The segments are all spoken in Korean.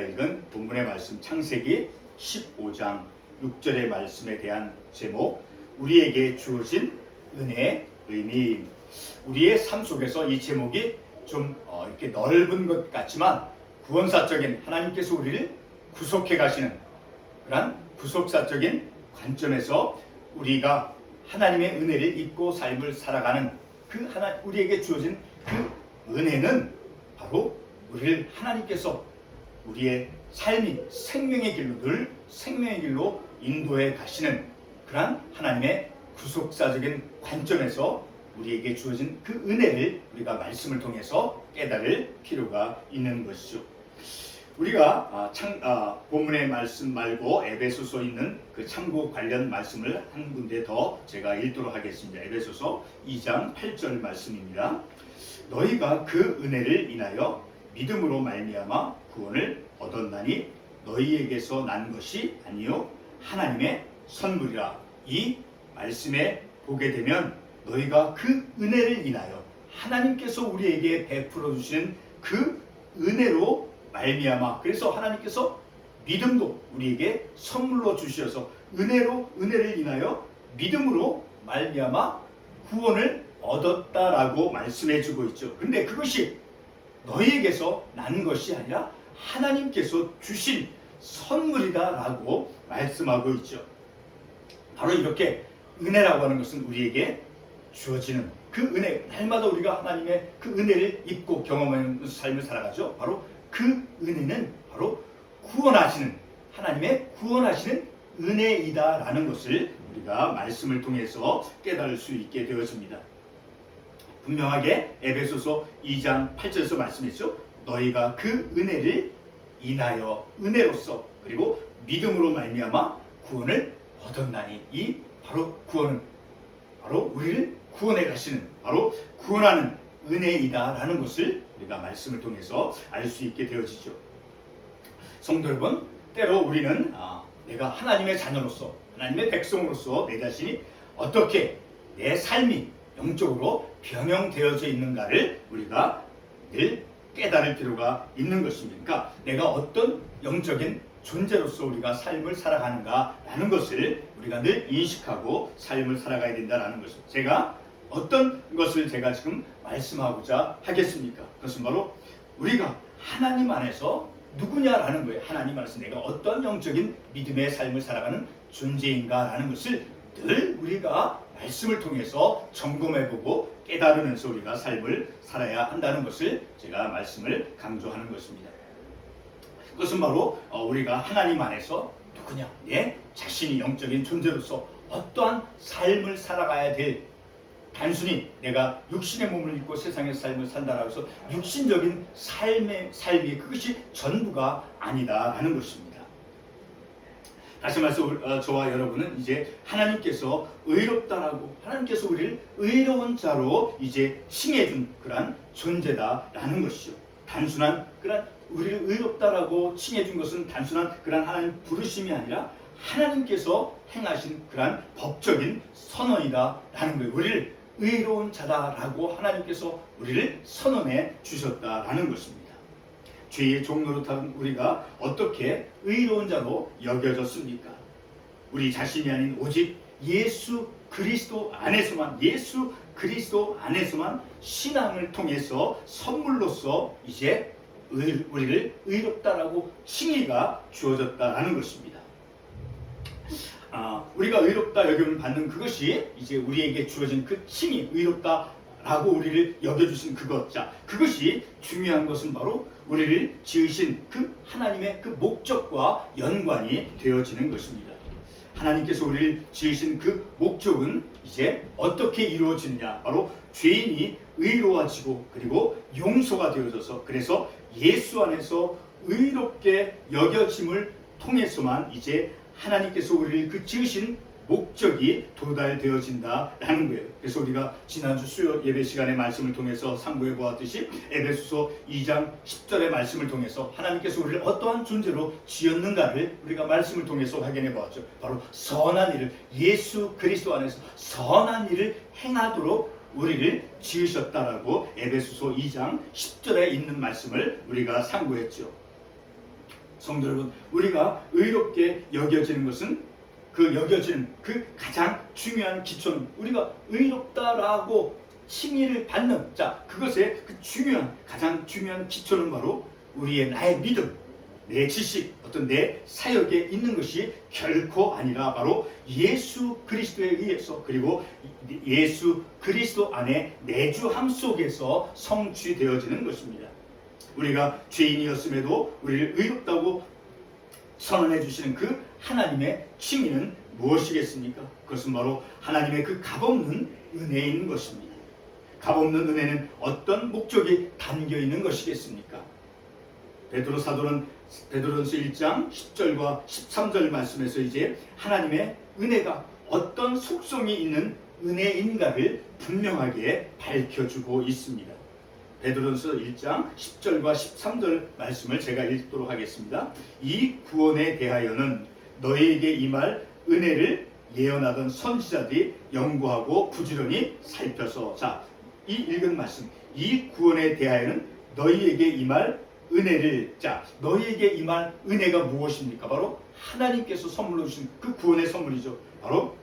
읽은 본문의 말씀 창세기 15장 6절의 말씀에 대한 제목, 우리에게 주어진 은혜의 의미. 우리의 삶 속에서 이 제목이 좀 이렇게 넓은 것 같지만 구원사적인 하나님께서 우리를 구속해 가시는 그런 구속사적인 관점에서 우리가 하나님의 은혜를 입고 삶을 살아가는 우리에게 주어진 그 은혜는 바로 우리를 하나님께서 우리의 삶이 생명의 길로, 늘 생명의 길로 인도해 가시는 그러한 하나님의 구속사적인 관점에서 우리에게 주어진 그 은혜를 우리가 말씀을 통해서 깨달을 필요가 있는 것이죠. 우리가 본문의 말씀 말고 에베소서 있는 그 참고 관련 말씀을 한 군데 더 제가 읽도록 하겠습니다. 에베소서 2장 8절 말씀입니다. 너희가 그 은혜를 인하여 믿음으로 말미암아 구원을 얻었나니 너희에게서 난 것이 아니요 하나님의 선물이라. 이 말씀에 보게 되면 너희가 그 은혜를 인하여 하나님께서 우리에게 베풀어 주시는 그 은혜로 말미암아, 그래서 하나님께서 믿음도 우리에게 선물로 주셔서 은혜를 인하여 믿음으로 말미암아 구원을 얻었다라고 말씀해 주고 있죠. 그런데 그것이 너희에게서 난 것이 아니라 하나님께서 주신 선물이다라고 말씀하고 있죠. 바로 이렇게 은혜라고 하는 것은 우리에게 주어지는 그 은혜, 날마다 우리가 하나님의 그 은혜를 입고 경험하는 삶을 살아가죠. 바로 그 은혜는 바로 하나님의 구원하시는 은혜이다라는 것을 우리가 말씀을 통해서 깨달을 수 있게 되어집니다. 분명하게 에베소서 2장 8절에서 말씀했죠. 너희가 그 은혜를 인하여, 은혜로서, 그리고 믿음으로 말미암아 구원을 얻었나니. 이 바로 구원은 바로 우리를 구원해 가시는, 바로 구원하는 은혜이다라는 것을 우리가 말씀을 통해서 알 수 있게 되어지죠. 성도 여러분, 때로 우리는 내가 하나님의 자녀로서, 하나님의 백성으로서 내 자신이 어떻게 내 삶이 영적으로 변형되어져 있는가를 우리가 늘 깨달을 필요가 있는 것입니다. 그러니까 내가 어떤 영적인 존재로서 우리가 삶을 살아가는가라는 것을 우리가 늘 인식하고 삶을 살아가야 된다는 것입니다. 제가 어떤 것을 제가 지금 말씀하고자 하겠습니까? 그것은 바로 우리가 하나님 안에서 누구냐라는 거예요. 하나님 안에서 내가 어떤 영적인 믿음의 삶을 살아가는 존재인가라는 것을 늘 우리가 말씀을 통해서 점검해보고 깨달으면서 우리가 삶을 살아야 한다는 것을 제가 말씀을 강조하는 것입니다. 그것은 바로 우리가 하나님 안에서 누구냐, 내 자신이 영적인 존재로서 어떠한 삶을 살아가야 될, 단순히 내가 육신의 몸을 입고 세상의 삶을 산다라고 해서 육신적인 삶이 그것이 전부가 아니다라는 것입니다. 다시 말해서 저와 여러분은 이제 하나님께서 의롭다라고, 하나님께서 우리를 의로운 자로 이제 칭해준 그러한 존재다라는 것이죠. 단순한 그런 우리를 의롭다라고 칭해준 것은 단순한 그런 하나님 부르심이 아니라 하나님께서 행하신 그러한 법적인 선언이다라는 거예요. 우리를 의로운 자다라고 하나님께서 우리를 선언해 주셨다라는 것입니다. 죄의 종노릇한 우리가 어떻게 의로운 자로 여겨졌습니까? 우리 자신이 아닌 오직 예수 그리스도 안에서만 신앙을 통해서 선물로서 이제 우리를 의롭다라고 칭의가 주어졌다라는 것입니다. 우리가 의롭다 여김을 받는 그것이 이제 우리에게 주어진 그 칭의, 의롭다라고 우리를 여겨주신 그것. 자, 그것이 중요한 것은 바로 우리를 지으신 그 하나님의 그 목적과 연관이 되어지는 것입니다. 하나님께서 우리를 지으신 그 목적은 이제 어떻게 이루어지느냐, 바로 죄인이 의로워지고 그리고 용서가 되어져서, 그래서 예수 안에서 의롭게 여겨짐을 통해서만 이제 하나님께서 우리를 그 지으신 목적이 도달되어진다라는 거예요. 그래서 우리가 지난주 수요 예배 시간의 말씀을 통해서 상고해 보았듯이 에베소서 2장 10절의 말씀을 통해서 하나님께서 우리를 어떠한 존재로 지었는가를 우리가 말씀을 통해서 확인해 보았죠. 바로 선한 일을, 예수 그리스도 안에서 선한 일을 행하도록 우리를 지으셨다라고 에베소서 2장 10절에 있는 말씀을 우리가 상고했죠. 성도 여러분, 우리가 의롭게 여겨지는 것은 여겨지는 그 가장 중요한 기초는 우리가 의롭다라고 칭의를 받는 그것의 가장 중요한 기초는 바로 나의 믿음, 내 지식, 내 사역에 있는 것이 결코 아니라 바로 예수 그리스도에 의해서, 그리고 예수 그리스도 안에 내주함 속에서 성취되어지는 것입니다. 우리가 죄인이었음에도 우리를 의롭다고 선언해 주시는 그 하나님의 칭의는 무엇이겠습니까? 그것은 바로 하나님의 그 값없는 은혜인 것입니다. 값없는 은혜는 어떤 목적이 담겨 있는 것이겠습니까? 베드로 사도는 베드로전서 1장 10절과 13절 말씀에서 이제 하나님의 은혜가 어떤 속성이 있는 은혜인가를 분명하게 밝혀주고 있습니다. 베드로전서 1장 10절과 13절 말씀을 제가 읽도록 하겠습니다. 이 구원에 대하여는 너희에게 임할 은혜를 예언하던 선지자들이 연구하고 부지런히 살펴서, 이 읽은 말씀, 이 구원에 대하여는 너희에게 임할 은혜를, 너희에게 임할 은혜가 무엇입니까? 바로 하나님께서 선물로 주신 그 구원의 선물이죠. 바로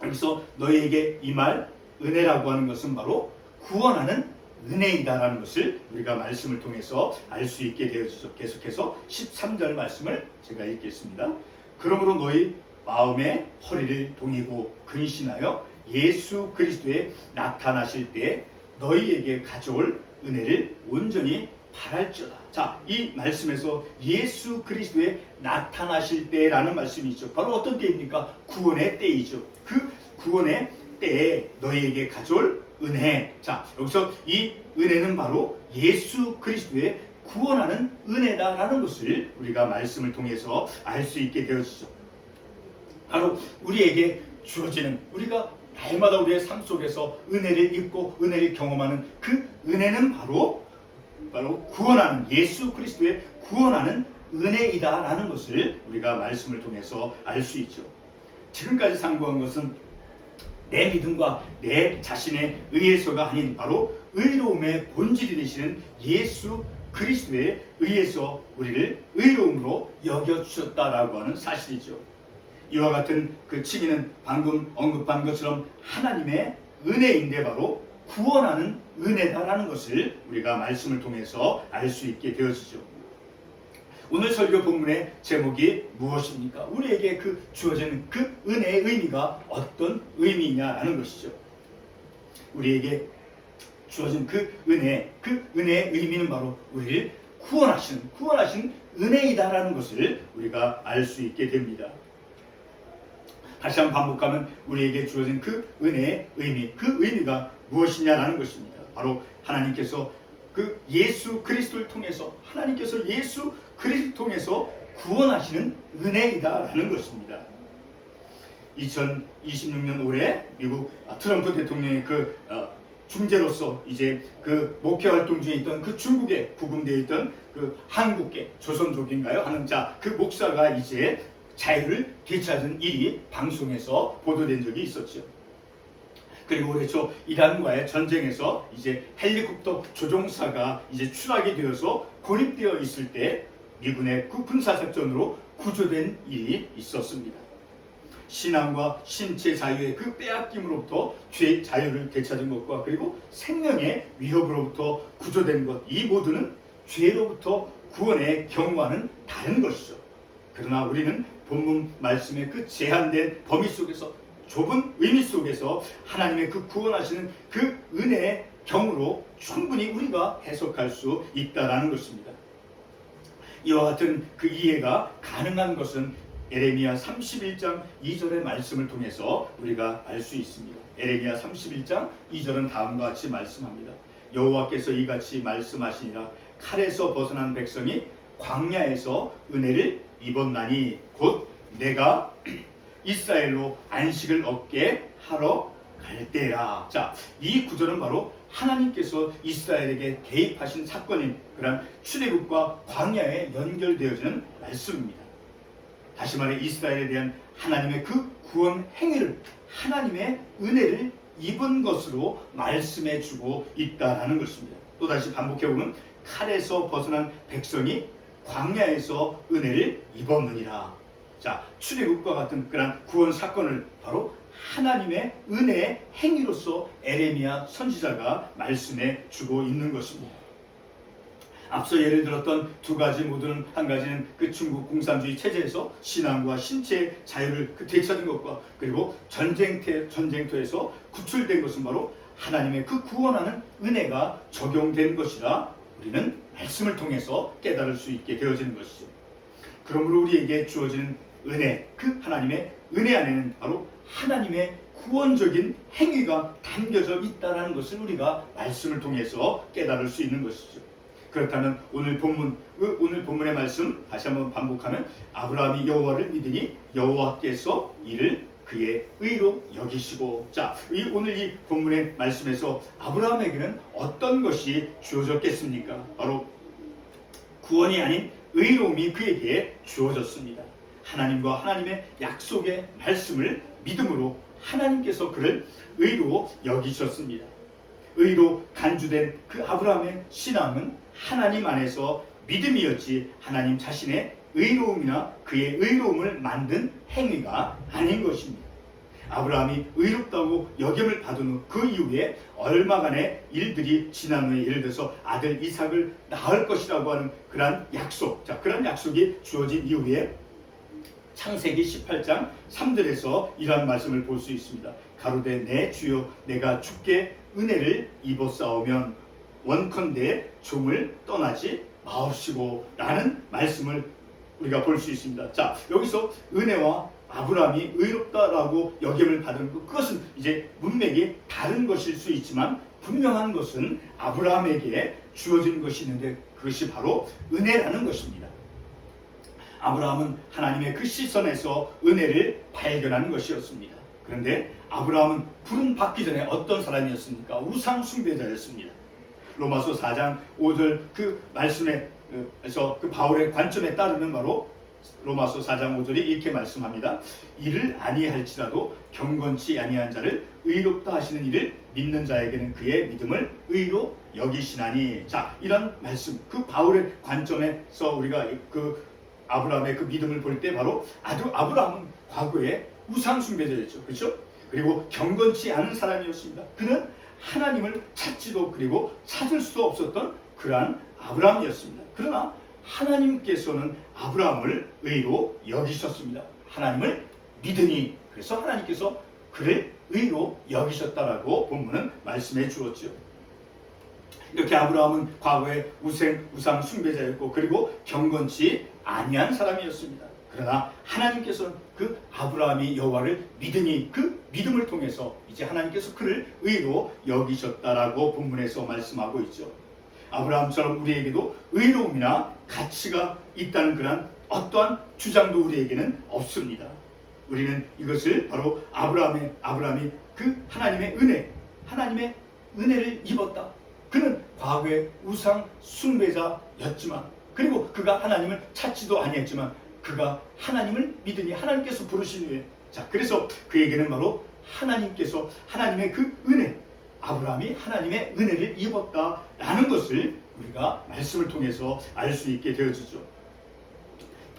여기서 너희에게 임할 은혜라고 하는 것은 바로 구원하는 은혜이다라는 것을 우리가 말씀을 통해서 알 수 있게 되어지죠. 계속해서 13절 말씀을 제가 읽겠습니다. 그러므로 너희 마음의 허리를 동이고 근신하여 예수 그리스도에 나타나실 때 너희에게 가져올 은혜를 온전히 바랄지어다. 이 말씀에서 예수 그리스도에 나타나실 때라는 말씀이 있죠. 바로 어떤 때입니까? 구원의 때이죠. 그 구원의 때에 너희에게 가져올 은혜. 여기서 이 은혜는 바로 예수 그리스도의 구원하는 은혜다라는 것을 우리가 말씀을 통해서 알 수 있게 되어지죠. 바로 우리에게 주어지는, 우리가 날마다 우리의 삶 속에서 은혜를 입고 은혜를 경험하는 그 은혜는 바로 구원하는, 예수 그리스도의 구원하는 은혜이다라는 것을 우리가 말씀을 통해서 알 수 있죠. 지금까지 상고한 것은 내 믿음과 내 자신의 의해서가 아닌 바로 의로움의 본질이 되시는 예수 그리스도에 의해서 우리를 의로움으로 여겨주셨다라고 하는 사실이죠. 이와 같은 그 칭의는 방금 언급한 것처럼 하나님의 은혜인데 바로 구원하는 은혜다라는 것을 우리가 말씀을 통해서 알 수 있게 되어지죠. 오늘 설교 본문의 제목이 무엇입니까? 우리에게 주어지는 그 은혜의 의미가 어떤 의미냐라는 것이죠. 우리에게 주어진 그 은혜의 의미는 바로 우리를 구원하신 은혜이다라는 것을 우리가 알 수 있게 됩니다. 다시 한번 반복하면 우리에게 주어진 그 은혜의 의미, 그 의미가 무엇이냐라는 것입니다. 바로 하나님께서 예수 그리스도를 통해서, 예수 그리스도를 통해서 구원하시는 은혜이다라는 것입니다. 2026년 올해 미국 트럼프 대통령의 중재로서 이제 목회 활동 중에 있던 중국에 구금되어 있던 한국계 조선족인가요? 하는 그 목사가 이제 자유를 되찾은 일이 방송에서 보도된 적이 있었죠. 그리고 올해 초 이란과의 전쟁에서 이제 헬리콥터 조종사가 이제 추락이 되어서 고립되어 있을 때 미군의 군사작전으로 구조된 일이 있었습니다. 신앙과 신체 자유의 빼앗김으로부터 자유를 되찾은 것과 그리고 생명의 위협으로부터 구조된 것, 이 모두는 죄로부터 구원의 경우와는 다른 것이죠. 그러나 우리는 본문 말씀의 제한된 범위 속에서, 좁은 의미 속에서 하나님의 구원하시는 은혜의 경우로 충분히 우리가 해석할 수 있다라는 것입니다. 이와 같은 이해가 가능한 것은 에레미야 31장 2절의 말씀을 통해서 우리가 알 수 있습니다. 에레미야 31장 2절은 다음과 같이 말씀합니다. 여호와께서 이같이 말씀하시니라. 칼에서 벗어난 백성이 광야에서 은혜를 입었나니 곧 내가 이스라엘로 안식을 얻게 하러 갈 때라. 이 구절은 바로 하나님께서 이스라엘에게 개입하신 사건인 그런 출애굽과 광야에 연결되어지는 말씀입니다. 다시 말해 이스라엘에 대한 하나님의 구원 행위를, 하나님의 은혜를 입은 것으로 말씀해주고 있다라는 것입니다. 또다시 반복해보면 칼에서 벗어난 백성이 광야에서 은혜를 입었느니라. 자, 출애굽과 같은 그런 구원 사건을 바로 하나님의 은혜의 행위로서 에레미야 선지자가 말씀해 주고 있는 것입니다. 앞서 예를 들었던 두 가지 모두는, 한 가지는 그 중국 공산주의 체제에서 신앙과 신체의 자유를 되찾은 것과, 그리고 전쟁터에서 구출된 것은 바로 하나님의 그 구원하는 은혜가 적용된 것이라 우리는 말씀을 통해서 깨달을 수 있게 되어지는 것이죠. 그러므로 우리에게 주어지는 은혜, 그 하나님의 은혜 안에는 바로 하나님의 구원적인 행위가 담겨져 있다는 것을 우리가 말씀을 통해서 깨달을 수 있는 것이죠. 그렇다면 오늘 본문의 말씀 다시 한번 반복하면, 아브라함이 여호와를 믿으니 여호와께서 이를 그의 의로 여기시고. 자, 오늘 이 본문의 말씀에서 아브라함에게는 어떤 것이 주어졌겠습니까? 바로 구원이 아닌 의로움이 그에게 주어졌습니다. 하나님과 하나님의 약속의 말씀을 믿음으로 하나님께서 그를 의로 여기셨습니다. 의로 간주된 그 아브라함의 신앙은 하나님 안에서 믿음이었지 하나님 자신의 의로움이나 그의 의로움을 만든 행위가 아닌 것입니다. 아브라함이 의롭다고 여김을 받은 후 그 이후에 얼마간의 일들이 지난 후에, 예를 들어서 아들 이삭을 낳을 것이라고 하는 그런 약속, 그런 약속이 주어진 이후에 창세기 18장 3절에서 이러한 말씀을 볼 수 있습니다. 가로되 내 주여 내가 주께 은혜를 입었사오면 원컨대 종을 떠나지 마옵시고 라는 말씀을 우리가 볼 수 있습니다. 자, 여기서 은혜와 아브라함이 의롭다라고 여김을 받은 그것은 이제 문맥이 다른 것일 수 있지만, 분명한 것은 아브라함에게 주어진 것이 있는데 그것이 바로 은혜라는 것입니다. 아브라함은 하나님의 그 시선에서 은혜를 발견한 것이었습니다. 그런데 아브라함은 부름 받기 전에 어떤 사람이었습니까? 우상 숭배자였습니다. 로마서 4장 5절 그 말씀에서 그 바울의 관점에 따르면 바로 로마서 4장 5절이 이렇게 말씀합니다. 이를 아니할지라도 경건치 아니한 자를 의롭다 하시는 이를 믿는 자에게는 그의 믿음을 의로 여기시나니. 자, 이런 말씀, 그 바울의 관점에서 우리가 그 아브라함의 그 믿음을 볼 때 바로 아브라함은 과거에 우상 숭배자였죠. 그렇죠? 그리고 경건치 않은 사람이었습니다. 그는 하나님을 찾지도 그리고 찾을 수도 없었던 그러한 아브라함이었습니다. 그러나 하나님께서는 아브라함을 의로 여기셨습니다. 하나님을 믿으니, 그래서 하나님께서 그를 의로 여기셨다라고 본문은 말씀해 주었죠. 이렇게 아브라함은 과거에 우상 숭배자였고 그리고 경건치 아니한 사람이었습니다. 그러나 하나님께서는 그 아브라함이 여호와를 믿으니 그 믿음을 통해서 이제 하나님께서 그를 의로 여기셨다라고 본문에서 말씀하고 있죠. 아브라함처럼 우리에게도 의로움이나 가치가 있다는 그런 어떠한 주장도 우리에게는 없습니다. 우리는 이것을 바로 아브라함이 그 하나님의 은혜를 입었다. 그는 과거에 우상 숭배자였지만, 그리고 그가 하나님을 찾지도 아니했지만 그가 하나님을 믿으니 하나님께서 부르신 후에, 자, 그래서 그에게는 바로 하나님의 그 은혜, 아브라함이 하나님의 은혜를 입었다라는 것을 우리가 말씀을 통해서 알 수 있게 되어지죠.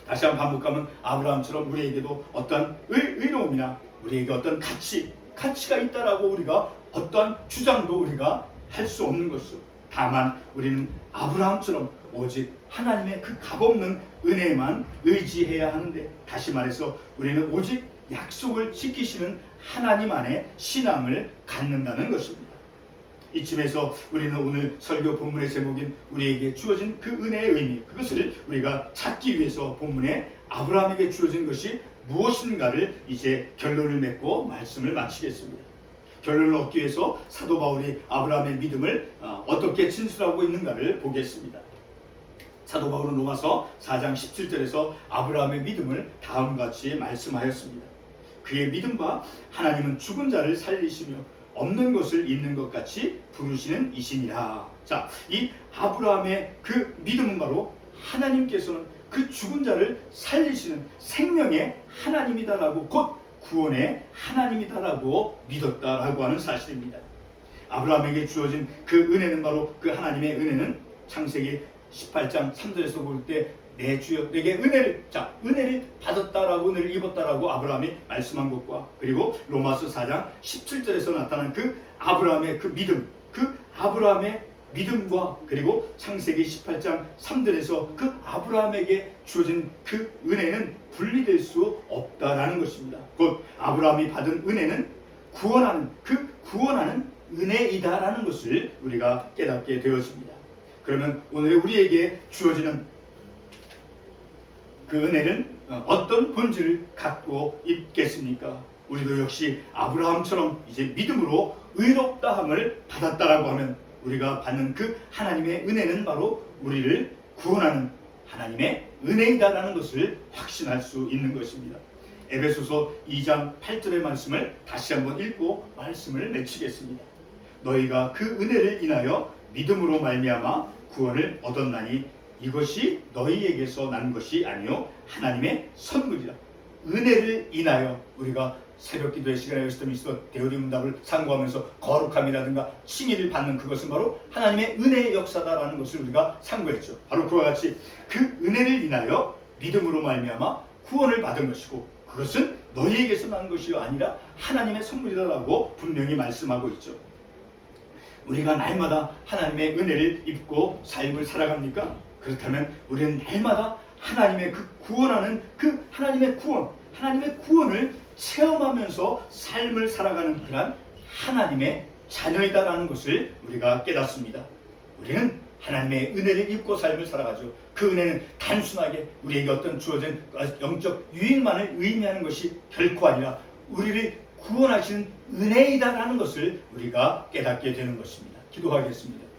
다시 한번 반복하면 아브라함처럼 우리에게도 어떤 의로움이나 우리에게 어떤 가치가 있다라고 우리가 어떤 주장도 우리가 할 수 없는 것이죠. 다만 우리는 아브라함처럼 오직 하나님의 그 값없는 은혜에만 의지해야 하는데, 다시 말해서 우리는 오직 약속을 지키시는 하나님 안에 신앙을 갖는다는 것입니다. 이쯤에서 우리는 오늘 설교 본문의 제목인 우리에게 주어진 그 은혜의 의미, 그것을 우리가 찾기 위해서 본문에 아브라함에게 주어진 것이 무엇인가를 이제 결론을 맺고 말씀을 마치겠습니다. 결론을 얻기 위해서 사도 바울이 아브라함의 믿음을 어떻게 진술하고 있는가를 보겠습니다. 사도 바울은 로마서 4장 17절에서 아브라함의 믿음을 다음과 같이 말씀하였습니다. 그의 믿음과 하나님은 죽은 자를 살리시며 없는 것을 있는 것 같이 부르시는 이시니라. 자, 이 아브라함의 그 믿음은 바로 하나님께서는 그 죽은 자를 살리시는 생명의 하나님이다라고, 곧 구원의 하나님이다라고 믿었다라고 하는 사실입니다. 아브라함에게 주어진 그 은혜는 바로, 그 하나님의 은혜는 창세기 18장 3절에서 볼 때 내 주여 내게 은혜를 은혜를 받았다라고 은혜를 입었다라고 아브라함이 말씀한 것과 그리고 로마서 4장 17절에서 나타난 그 아브라함의 그 믿음 그 아브라함의 믿음과 그리고 창세기 18장 3절에서 그 아브라함에게 주어진 그 은혜는 분리될 수 없다라는 것입니다. 곧 아브라함이 받은 은혜는 구원하는 은혜이다라는 것을 우리가 깨닫게 되었습니다. 그러면 오늘 우리에게 주어지는 그 은혜는 어떤 본질을 갖고 있겠습니까? 우리도 역시 아브라함처럼 이제 믿음으로 의롭다함을 받았다라고 하면 우리가 받는 그 하나님의 은혜는 바로 우리를 구원하는 하나님의 은혜이다라는 것을 확신할 수 있는 것입니다. 에베소서 2장 8절의 말씀을 다시 한번 읽고 말씀을 맺히겠습니다. 너희가 그 은혜를 인하여 믿음으로 말미암아 구원을 얻었나니 이것이 너희에게서 난 것이 아니요 하나님의 선물이라. 은혜를 인하여 우리가 새벽 기도의 시간에 있어 대우리 문답을 상고하면서 거룩함이라든가 칭의를 받는 그것은 바로 하나님의 은혜의 역사다라는 것을 우리가 상고했죠. 바로 그와 같이 그 은혜를 인하여 믿음으로 말미암아 구원을 받은 것이고 그것은 너희에게서 난 것이 아니라 하나님의 선물이다라고 분명히 말씀하고 있죠. 우리가 날마다 하나님의 은혜를 입고 삶을 살아갑니까? 그렇다면 우리는 날마다 하나님의 그 구원하는 그 하나님의 구원을 체험하면서 삶을 살아가는 그런 하나님의 자녀이다라는 것을 우리가 깨닫습니다. 우리는 하나님의 은혜를 입고 삶을 살아가죠. 그 은혜는 단순하게 우리에게 어떤 주어진 영적 유익만을 의미하는 것이 결코 아니라 우리를 구원하시는 은혜이다라는 것을 우리가 깨닫게 되는 것입니다. 기도하겠습니다.